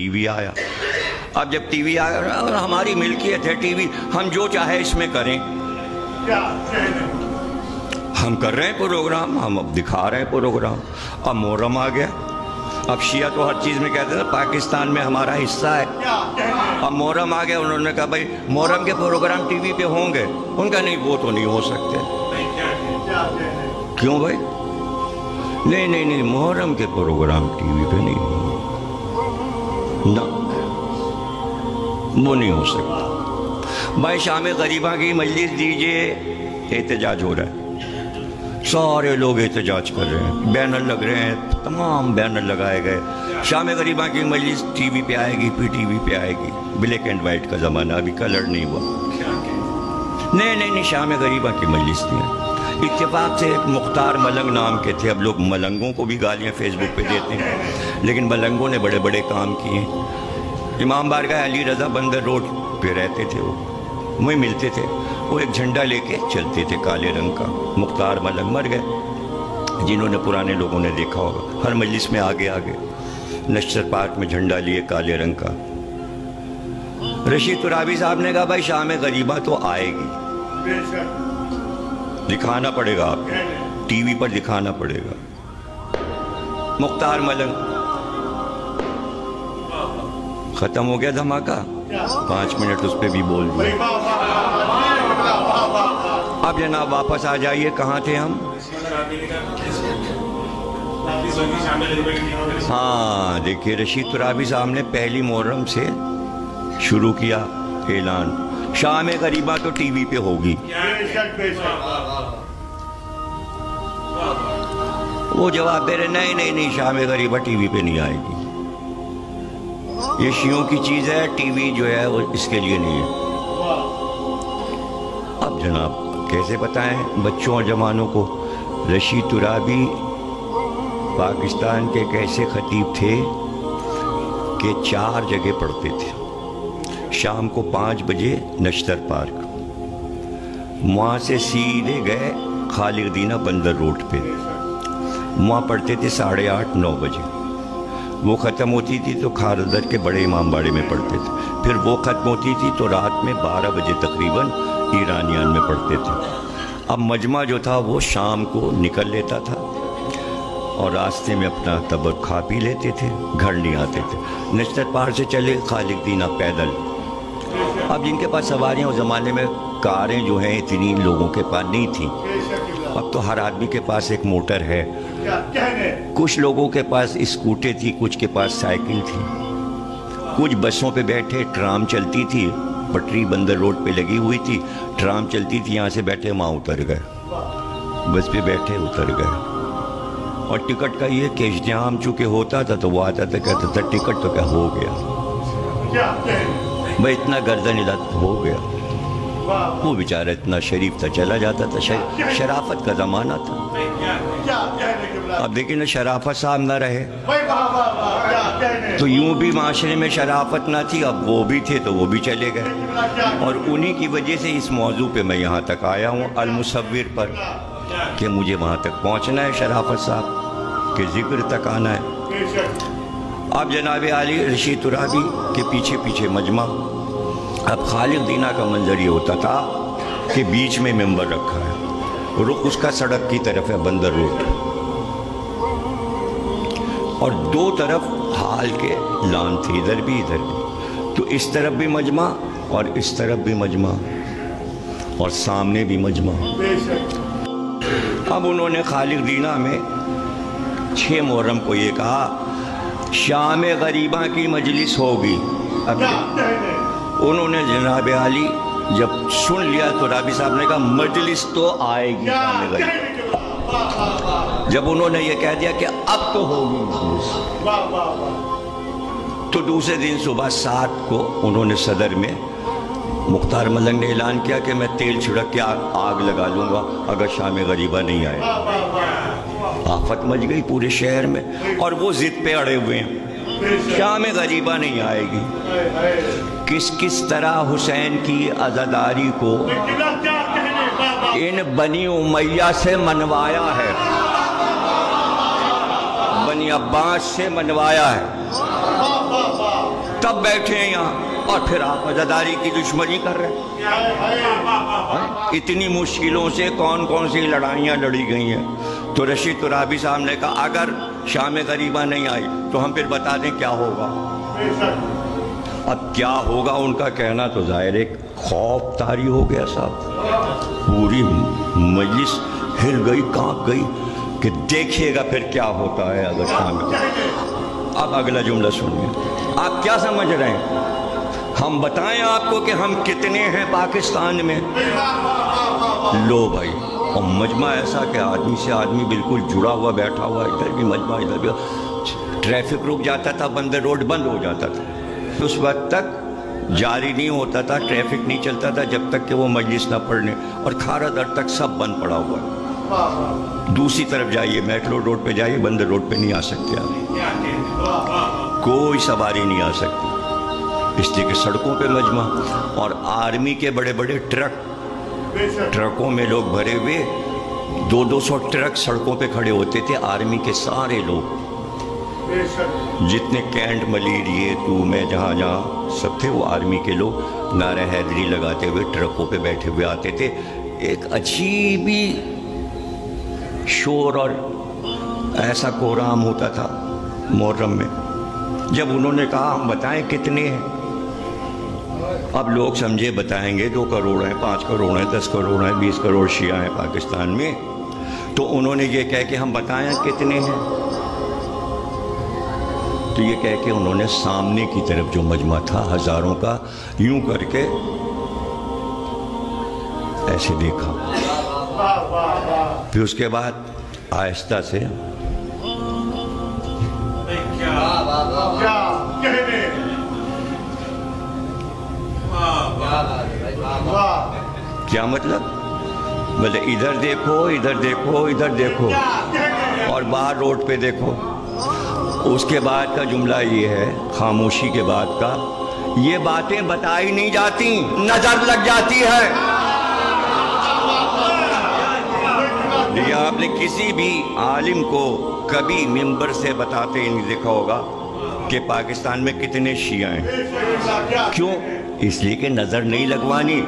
T V آیا. اب جب ٹی وی آیا اور ہماری ملکیت ہے ٹی وی، ہم جو چاہے اس میں کریں. ہم کر رہے ہیں پروگرام، ہم اب دکھا رہے ہیں پروگرام. اب محرم آ گیا. اب شیعہ تو ہر چیز میں کہتے ہیں پاکستان میں ہمارا حصہ ہے. اب محرم آ گیا، انہوں نے کہا بھائی محرم کے پروگرام ٹی وی پہ ہوں گے. ان کا نہیں، وہ تو نہیں ہو سکتے. کیوں بھائی؟ نہیں محرم کے پروگرام ٹی وی پہ نہیں ہوں گے، نہ وہ نہیں ہو سکتا. بھائی شام غریبہ کی مجلس دیجئے، احتجاج ہو رہا ہے، سارے لوگ احتجاج کر رہے ہیں، بینر لگ رہے ہیں، تمام بینر لگائے گئے. شام غریبہ کی مجلس ٹی وی پہ آئے گی، پی ٹی وی پہ آئے گی. بلیک اینڈ وائٹ کا زمانہ، ابھی کلر نہیں ہوا. نہیں شام غریبہ کی مجلس نہیں ہے. اتفاق سے ایک مختار ملنگ نام کے تھے. اب لوگ ملنگوں کو بھی گالیاں فیس بک پہ دیتے ہیں، لیکن ملنگوں نے بڑے بڑے کام کیے ہیں. امام بارگاہ علی رضا بندر روڈ پہ رہتے تھے، وہ وہیں ملتے تھے. وہ ایک جھنڈا لے کے چلتے تھے کالے رنگ کا. مختار ملنگ مر گئے. جنہوں نے پرانے لوگوں نے دیکھا ہوگا، ہر مجلس میں آگے نشتر پارک میں جھنڈا لیے کالے رنگ کا. رشید ترابی صاحب نے کہا بھائی شام غریبہ تو آئے گی، دکھانا پڑے گا، آپ ٹی وی پر دکھانا پڑے گا. مختار ملنگ ختم ہو گیا دھماکہ. 5 منٹ اس پہ بھی بول دیا. اب جناب واپس آ جائیے، کہاں تھے ہم؟ ہاں دیکھیے، رشید ترابی صاحب نے پہلی محرم سے شروع کیا اعلان، شام غریبہ تو ٹی وی پہ ہوگی. وہ جواب دے رہے نہیں شام غریبہ ٹی وی پہ نہیں آئے گی. یہ شیعوں کی چیز ہے، ٹی وی جو ہے وہ اس کے لیے نہیں ہے. اب جناب کیسے بتائیں بچوں اور جوانوں کو؟ رشید ترابی پاکستان کے ایک ایسے خطیب تھے کہ 4 جگہ پڑھتے تھے. شام کو 5 بجے نشتر پارک، وہاں سے سیدھے گئے خالق دینہ بندر روڈ پہ، وہاں پڑھتے تھے 8:30 9 بجے. وہ ختم ہوتی تھی تو کھارزر کے بڑے امام باڑے میں پڑھتے تھے. پھر وہ ختم ہوتی تھی تو رات میں 12 بجے تقریباً ایرانیان میں پڑھتے تھے. اب مجمع جو تھا وہ شام کو نکل لیتا تھا اور راستے میں اپنا طبق کھا پی لیتے تھے، گھر نہیں آتے تھے. نشتر پار سے چلے خالق دینہ پیدل. اب جن کے پاس سواریاں اس زمانے میں کاریں جو ہیں اتنی لوگوں کے پاس نہیں تھیں. اب تو ہر آدمی کے پاس ایک موٹر ہے. کچھ لوگوں کے پاس اسکوٹر تھی، کچھ کے پاس سائیکل تھی، کچھ بسوں پہ بیٹھے. ٹرام چلتی تھی، پٹری بندر روڈ پہ لگی ہوئی تھی، ٹرام چلتی تھی، یہاں سے بیٹھے وہاں اتر گئے، بس پہ بیٹھے اتر گئے. اور ٹکٹ کا یہ کہ اجتماع چونکہ ہوتا تھا تو وہ آتا تھا، کہتا تھا ٹکٹ تو کیا ہو گیا بھائی، اتنا گردن ہلاتا ہو گیا. وہ بیچارہ اتنا شریف تھا، چلا جاتا تھا. شرافت کا زمانہ تھا. اب دیکھیں نا، شرافت صاحب نہ رہے تو یوں بھی معاشرے میں شرافت نہ تھی. اب وہ بھی تھے تو وہ بھی چلے گئے. اور انہی کی وجہ سے اس موضوع پہ میں یہاں تک آیا ہوں، المصور پر، کہ مجھے وہاں تک پہنچنا ہے، شرافت صاحب کے ذکر تک آنا ہے. اب جناب عالی رشید ترابی کے پیچھے پیچھے مجمع. اب خالق دینہ کا منظر یہ ہوتا تھا کہ بیچ میں ممبر رکھا ہے، رخ اس کا سڑک کی طرف ہے، بندر روڈ، اور 2 طرف ہال کے لان تھی، ادھر بھی ادھر بھی. تو اس طرف بھی مجمع اور اس طرف بھی مجمع اور سامنے بھی مجمع. اب انہوں نے خالق دینہ میں 6 محرم کو یہ کہا شام غریبہ کی مجلس ہوگی. اب انہوں نے جناب عالی جب سن لیا تو رابی صاحب نے کہا مجلس تو آئے گی شام غریبہ. جب انہوں نے یہ کہہ دیا کہ اب تو ہوگی مجلس، تو دوسرے دن صبح 7 کو انہوں نے صدر میں مختار ملنگ نے اعلان کیا کہ میں تیل چھڑک کے آگ لگا لوں گا اگر شام غریبہ نہیں آئے. آفت مچ گئی پورے شہر میں، اور وہ ضد پہ اڑے ہوئے ہیں، شام غریبہ نہیں آئے گی. کس طرح حسین کی عزاداری کو ان بنی امیہ سے منوایا ہے، بنی عباس سے منوایا ہے. تب بیٹھے ہیں یہاں اور پھر آپ عزاداری کی دشمنی کر رہے ہیں۔ اتنی مشکلوں سے کون کون سی لڑائیاں لڑی گئی ہیں۔ تو رشید ترابی صاحب نے کہا اگر شام غریبہ نہیں آئی تو ہم پھر بتا دیں کیا ہوگا۔ اب کیا ہوگا ان کا کہنا تو ظاہر ایک خوف طاری ہو گیا صاحب، پوری مجلس ہل گئی، کانپ گئی کہ دیکھیے گا پھر کیا ہوتا ہے اگر شام کو۔ اب اگلا جملہ سنیے، آپ کیا سمجھ رہے ہیں؟ ہم بتائیں آپ کو کہ ہم کتنے ہیں پاکستان میں؟ لو بھائی، اور مجمع ایسا کہ آدمی سے آدمی بالکل جڑا ہوا بیٹھا ہوا، ادھر بھی مجمع ادھر بھی، ٹریفک رک جاتا تھا، بند روڈ بند ہو جاتا تھا۔ اس وقت تک جاری نہیں ہوتا تھا، ٹریفک نہیں چلتا تھا جب تک کہ وہ مجلس نہ پڑھنے، اور کھارا در تک سب بند پڑا ہوا ہے۔ دوسری طرف جائیے، میٹرو روڈ پہ جائیے، بند روڈ پہ نہیں آ سکتے آپ، کوئی سواری نہیں آ سکتی، اس لیے کہ سڑکوں پہ مجمع، اور آرمی کے بڑے بڑے ٹرکوں میں لوگ بھرے ہوئے، 200 ٹرک سڑکوں پہ کھڑے ہوتے تھے، آرمی کے سارے لوگ جتنے کینٹ ملیریے تو میں جہاں جہاں سب تھے، وہ آرمی کے لوگ نعرہ حیدری لگاتے ہوئے ٹرکوں پہ بیٹھے ہوئے آتے تھے۔ ایک عجیب ہی شور اور ایسا کورام ہوتا تھا محرم میں۔ جب انہوں نے کہا ہم بتائیں کتنے ہیں، اب لوگ سمجھے بتائیں گے 2 کروڑ ہیں، 5 کروڑ ہیں، 10 کروڑ ہیں، 20 کروڑ شیعہ ہیں پاکستان میں، تو انہوں نے یہ کہہ کہ ہم بتائیں کتنے ہیں، تو یہ کہہ کہ انہوں نے سامنے کی طرف جو مجمع تھا ہزاروں کا، یوں کر کے ایسے دیکھا، پھر اس کے بعد آہستہ سے کیا مطلب، بولے ادھر دیکھو، ادھر دیکھو، ادھر دیکھو، اور باہر روڈ پہ دیکھو۔ اس کے بعد کا جملہ یہ ہے، خاموشی کے بعد کا، یہ باتیں بتائی نہیں جاتی، نظر لگ جاتی ہے۔ یہ آپ نے کسی بھی عالم کو کبھی منبر سے بتاتے ہی نہیں دیکھا ہوگا کہ پاکستان میں کتنے شیعہ ہیں۔ کیوں؟ اس لیے کہ نظر نہیں لگوانی۔